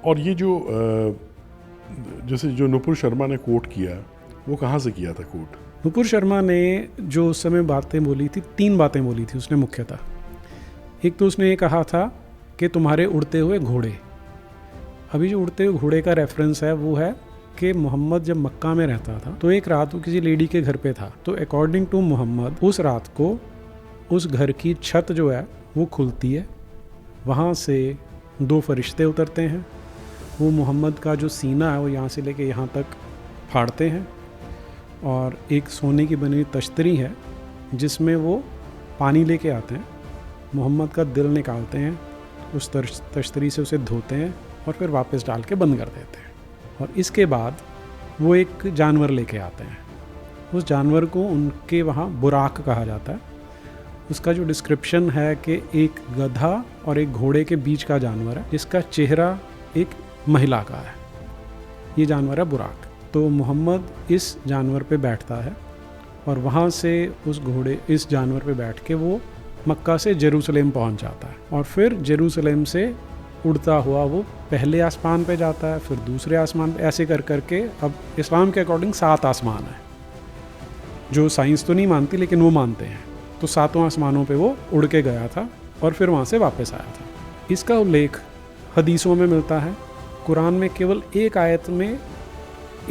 और ये जो जैसे जो नुपुर शर्मा ने कोट किया, वो कहाँ से किया था कोट? नुपुर शर्मा ने जो उस समय बातें बोली थी, 3 बातें बोली थी उसने मुख्यतः। एक तो उसने ये कहा था कि तुम्हारे उड़ते हुए घोड़े। अभी जो उड़ते हुए घोड़े का रेफरेंस है वो है कि मोहम्मद जब मक्का में रहता था तो एक रात वो किसी लेडी के घर पे था, तो अकॉर्डिंग टू मोहम्मद उस रात को उस घर की छत जो है वो खुलती है, वहाँ से 2 फरिश्ते उतरते हैं, वो मोहम्मद का जो सीना है वो यहाँ से लेके यहाँ तक फाड़ते हैं, और एक सोने की बनी हुई तश्तरी है जिसमें वो पानी लेके आते हैं, मोहम्मद का दिल निकालते हैं, उस तश्तरी से उसे धोते हैं और फिर वापस डाल के बंद कर देते हैं। और इसके बाद वो एक जानवर लेके आते हैं, उस जानवर को उनके वहाँ बुराक कहा जाता है। उसका जो डिस्क्रिप्शन है कि एक गधा और एक घोड़े के बीच का जानवर है जिसका चेहरा एक महिला का है, ये जानवर है बुराक। तो मोहम्मद इस जानवर पे बैठता है और वहाँ से इस जानवर पे बैठ के वो मक्का से जेरूसलेम पहुँच जाता है, और फिर जेरूसलेम से उड़ता हुआ वो पहले आसमान पे जाता है, फिर दूसरे आसमान पे, ऐसे कर करके अब इस्लाम के अकॉर्डिंग 7 आसमान है, जो साइंस तो नहीं मानती लेकिन वो मानते हैं। तो 7 आसमानों पे वो उड़ के गया था और फिर वहाँ से वापस आया था। इसका उल्लेख हदीसों में मिलता है। कुरान में केवल एक आयत में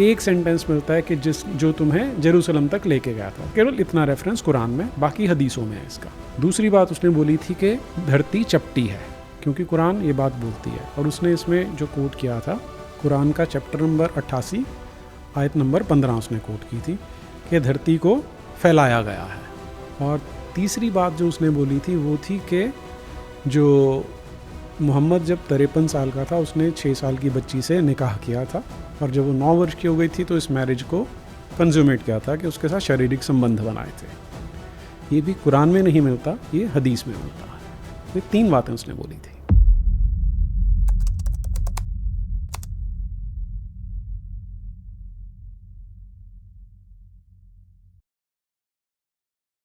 एक सेंटेंस मिलता है कि जो तुम्हें जेरूसलम तक लेके गया था, केवल इतना रेफरेंस कुरान में, बाकी हदीसों में है इसका। दूसरी बात उसने बोली थी कि धरती चपटी है, क्योंकि कुरान ये बात बोलती है, और उसने इसमें जो कोट किया था कुरान का चैप्टर नंबर 88 आयत नंबर 15 उसने कोट की थी कि धरती को फैलाया गया है। और तीसरी बात जो उसने बोली थी वो थी कि जो मोहम्मद जब 53 साल का था उसने 6 साल की बच्ची से निकाह किया था, और जब वो 9 वर्ष की हो गई थी तो इस मैरिज को कंज्यूमेट किया था कि उसके साथ शारीरिक संबंध बनाए थे। ये भी कुरान में नहीं मिलता, ये हदीस में मिलता है। ये 3 बातें उसने बोली थी।